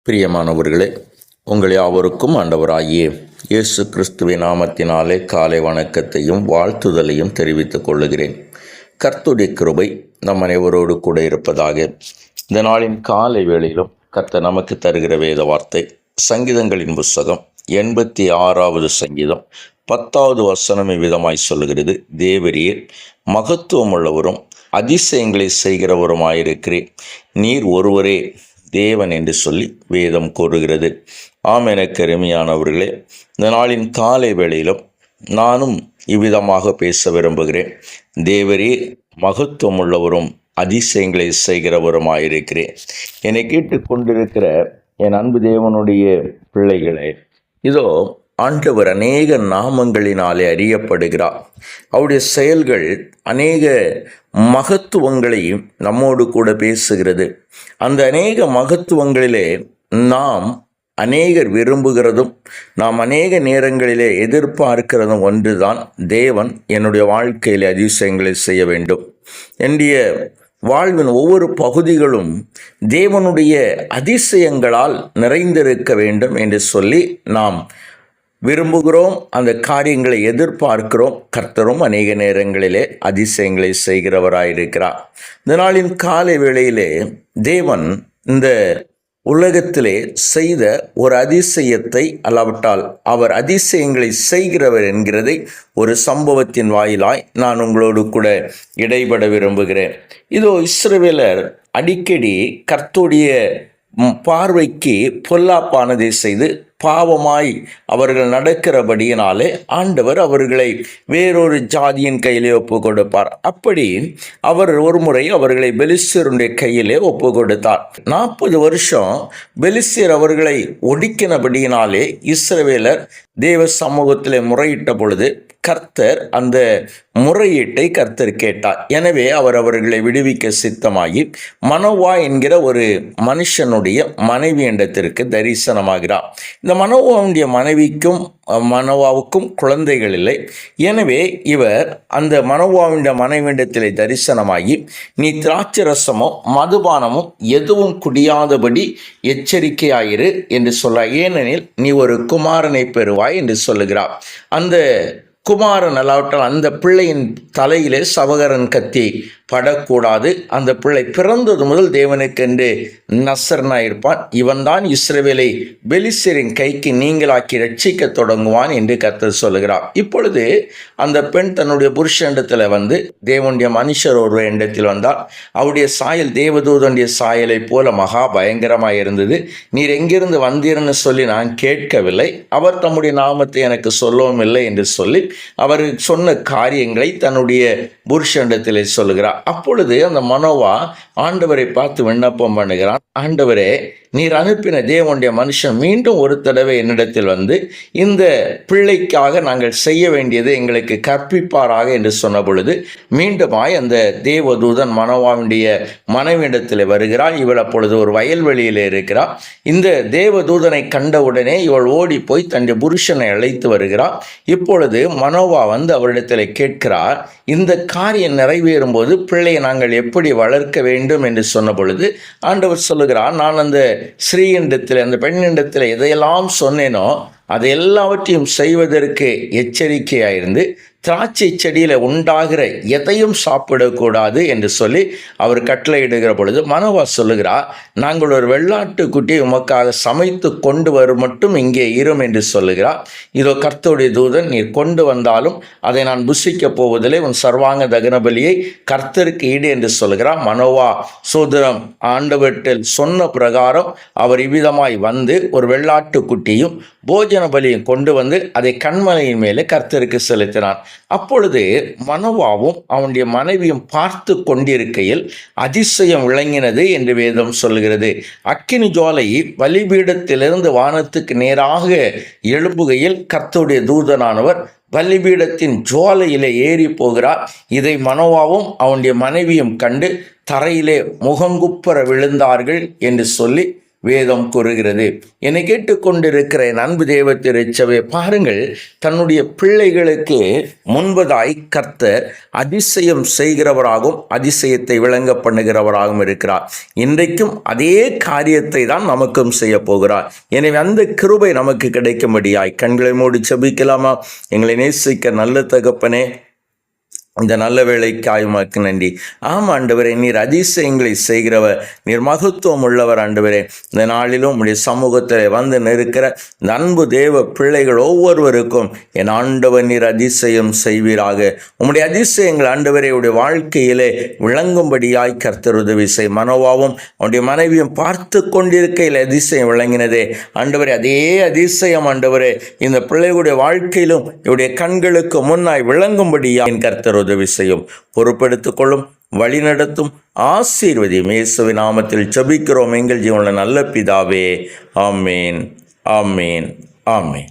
பிரியமானவர்களே, உங்கள் யாவருக்கும் ஆண்டவராகிய இயேசு கிறிஸ்துவின் நாமத்தினாலே காலை வணக்கத்தையும் வாழ்த்துதலையும் தெரிவித்துக் கொள்ளுகிறேன். கர்த்தருடைய கிருபை நம் அனைவரோடு கூட இருப்பதாக. இந்த நாளின் காலை வேளையிலும் கர்த்தர் நமக்கு தருகிற வேத வார்த்தை சங்கீதங்களின் புஸ்தகம் 86வது சங்கீதம் 10வது வசனம் விதமாய் சொல்லுகிறது. தேவரீர் மகத்துவம் உள்ளவரும் அதிசயங்களை செய்கிறவருமாயிருக்கிறேன், நீர் ஒருவரே தேவன் என்று சொல்லி வேதம் கூறுகிறது. ஆம், எனக்கு அருமையானவர்களே, இந்த நாளின் காலை வேளையிலும் நானும் இவ்விதமாக பேச விரும்புகிறேன். தேவரே மகத்துவம் உள்ளவரும் அதிசயங்களை செய்கிறவருமாயிருக்கிறேன். என்னை கேட்டுக்கொண்டிருக்கிற என் அன்பு தேவனுடைய பிள்ளைகளே, இதோ ஆண்டவர் அநேக நாமங்களினாலே அறியப்படுகிறார். அவருடைய செயல்கள் அநேக மகத்துவங்களையும் நம்மோடு கூட பேசுகிறது. அந்த அநேக மகத்துவங்களிலே நாம் அநேகர் விரும்புகிறதும் நாம் அநேக நேரங்களிலே எதிர்பார்க்கிறதும் ஒன்றுதான், தேவன் என்னுடைய வாழ்க்கையில் அதிசயங்களை செய்ய வேண்டும். என்னுடைய வாழ்வின் ஒவ்வொரு பகுதிகளும் தேவனுடைய அதிசயங்களால் நிறைந்திருக்க வேண்டும் என்று சொல்லி நாம் விரும்புகிறோம். அந்த காரியங்களை எதிர்பார்க்கிறோம். கர்த்தரும் அநேக நேரங்களிலே அதிசயங்களை செய்கிறவராயிருக்கிறார். இந்த நாளின் காலை வேளையிலே தேவன் இந்த உலகத்திலே செய்த ஒரு அதிசயத்தை, அல்லாவிட்டால் அவர் அதிசயங்களை செய்கிறவர் என்கிறதை ஒரு சம்பவத்தின் வாயிலாய் நான் உங்களோடு கூட இடைபட விரும்புகிறேன். இதோ இஸ்ரவேலர் அடிக்கடி கர்த்தருடைய பார்வைக்கு பொல்லாப்பானதை செய்து பாவமாய் அவர்கள் நடக்கிறபடியினாலே ஆண்டவர் அவர்களை வேறொரு ஜாதியின் கையிலே ஒப்பு கொடுப்பார். அப்படி அவர் ஒரு முறை அவர்களை பெலிஸ்தருடைய கையிலே ஒப்பு கொடுத்தார். 40 வருஷம் பெலிஸ்தர் அவர்களை ஒடுக்கினபடியினாலே இஸ்ரவேலர் தேவ சமூகத்திலே முறையிட்ட பொழுது கர்த்தர் அந்த முறையீட்டை கர்த்தர் கேட்டார். எனவே அவர் அவர்களை விடுவிக்க சித்தமாகி மனோவா என்கிற ஒரு மனுஷனுடைய மனைவி இடத்திற்கு தரிசனமாகிறார். இந்த மனோவாவுடைய மனோவாவுக்கும் குழந்தைகள் இல்லை. எனவே இவர் அந்த மனோவாவுடைய மனைவியிடத்திலே தரிசனமாகி, நீ திராட்சை ரசமோ மதுபானமும் எதுவும் குடியாதபடி எச்சரிக்கையாயிரு என்று சொல்ல, ஏனெனில் நீ ஒரு குமாரனை பெறுவாய் என்று சொல்லுகிறார். அந்த குமாரன் அல்லாவிட்டால் அந்த பிள்ளையின் தலையிலே சவகரன் கத்தி படக்கூடாது. அந்த பிள்ளை பிறந்தது முதல் தேவனுக்கென்று நசரனாயிருப்பான். இவன்தான் இஸ்ரவேலை பெலிஸ்தரின் கைக்கு நீங்களாக்கி ரட்சிக்க தொடங்குவான் என்று கர்த்தர் சொல்லுகிறார். இப்பொழுது அந்த பெண் தன்னுடைய புருஷனிடத்தில் வந்து தேவனுடைய மனுஷர் ஒரு இடத்தில் வந்தால் அவருடைய சாயல் தேவதூதனுடைய சாயலை போல மகா பயங்கரமாக இருந்தது. நீர் எங்கிருந்து வந்தீர்னு சொல்லி நான் கேட்கவில்லை, அவர் தம்முடைய நாமத்தை எனக்கு சொல்லவும் இல்லை என்று சொல்லி அவர் சொன்ன காரியங்களை தன்னுடைய புருஷனிடத்திலே சொல்லுகிறார். அப்பொழுது அந்த மனோவா ஆண்டவரை பார்த்து விண்ணப்பம் பண்ணுகிறான். ஆண்டவரே, நீர் அனுப்பின தேவனுடைய மனுஷன் மீண்டும் ஒரு தடவை என்னிடத்தில் வந்து இந்த பிள்ளைக்காக நாங்கள் செய்ய வேண்டியது எங்களுக்கு கற்பிப்பாராக என்று சொன்ன பொழுது மீண்டுமாய் அந்த தேவதூதன் மனோவாவுடைய மனைவியிடத்தில் வருகிறாள். இவள் அப்பொழுது ஒரு வயல்வெளியில் இருக்கிறாள். இந்த தேவதூதனை கண்டவுடனே இவள் ஓடி போய் தன்னுடைய புருஷனை அழைத்து வருகிறாள். இப்பொழுது மனோவா வந்து அவரிடத்தில் கேட்கிறார், இந்த காரியம் நிறைவேறும் போது பிள்ளையை நாங்கள் எப்படி வளர்க்க வேண்டும் என்று சொன்ன பொழுது ஆண்டவர் சொல்லுகிறார், நான் அந்த ஸ்ரீயிடத்தில் அந்த பெண்ணிடத்தில் எதையெல்லாம் சொன்னேனோ அதை எல்லாவற்றையும் செய்வதற்கு எச்சரிக்கையாயிருந்து திராட்சை செடியில் உண்டாகிற எதையும் சாப்பிடக்கூடாது என்று சொல்லி அவர் கட்டளையிடுகிற பொழுது மனோவா சொல்லுகிறார், நாங்கள் ஒரு வெள்ளாட்டு குட்டியை உமக்காக சமைத்து கொண்டு வரும் மட்டும் இங்கே இரும் என்று சொல்லுகிறார். இதோ கர்த்தருடைய தூதன், நீர் கொண்டு வந்தாலும் அதை நான் புசிக்கப் போவதில்லை, உன் சர்வாங்க தகன பலியை கர்த்தருக்கு ஈடு என்று சொல்லுகிறார். மனோவா சோதரம் ஆண்டவற்றில் சொன்ன பிரகாரம் அவர் இவ்விதமாய் வந்து ஒரு வெள்ளாட்டு குட்டியும் போஜன பலியும் கொண்டு வந்து அதை கண்மலையின் மேலே கர்த்தருக்கு செலுத்தினான். அப்பொழுது மனோவாவும் அவனுடைய மனைவியும் பார்த்து கொண்டிருக்கையில் அதிசயம் விளங்கினது என்று வேதம் சொல்கிறது. அக்கினி ஜுவாலை பலிபீடத்திலிருந்து வானத்துக்கு நேராக எழும்புகையில் கர்த்தருடைய தூதனானவர் பலிபீடத்தின் ஜுவாலையிலே ஏறி போகிறார். இதை மனோவாவும் அவனுடைய மனைவியும் கண்டு தரையிலே முகங்குப்புற விழுந்தார்கள் என்று சொல்லி வேதம் கூறுகிறது. என்னை கேட்டுக்கொண்டிருக்கிற என் அன்பு தேவ திருச்சபை, பாருங்கள், தன்னுடைய பிள்ளைகளுக்கு முன்பதாய் கர்த்தர் அதிசயம் செய்கிறவராகவும் அதிசயத்தை விளங்க பண்ணுகிறவராகவும் இருக்கிறார். இன்றைக்கும் அதே காரியத்தை தான் நமக்கும் செய்ய போகிறார். எனவே அந்த கிருபை நமக்கு கிடைக்கும்படியாய் கண்களை மூடி செபிக்கலாமா? எங்களை நேசிக்க நல்ல தகப்பனே, இந்த நல்ல வேலைக்காய் உமக்கு நன்றி. ஆண்டவரே, நீர் அதிசயங்களை செய்கிறவர், நீர் மகத்துவம் உள்ளவர். ஆண்டவரே, இந்த நாளிலும் உம்முடைய சமூகத்தில் வந்து நிற்கிற இந்த அன்பு தேவ பிள்ளைகள் ஒவ்வொருவருக்கும் என் ஆண்டவர் நீர் அதிசயம் செய்வீராக. உம்முடைய அதிசயங்கள் ஆண்டவரே உடைய வாழ்க்கையிலே விளங்கும்படியாய் கர்த்தர் உதவி செய். மனோவாவும் அவனுடைய மனைவியும் பார்த்து கொண்டிருக்கையில் அதிசயம் விளங்கினதே ஆண்டவரே, அதே அதிசயம் ஆண்டவரே இந்த பிள்ளைகளுடைய வாழ்க்கையிலும் இவருடைய கண்களுக்கு முன்னாய் விளங்கும்படியாய் கர்த்தர் உதவி செய்யும். பொறுப்பெடுத்துக் கொள்ளும், வழிநடத்தும், ஆசீர்வதியும். இயேசுவின் நாமத்தில் ஜெபிக்கிறோம் எங்கள் ஜீவனுள்ள நல்ல பிதாவே. ஆமேன், ஆமேன், ஆமேன்.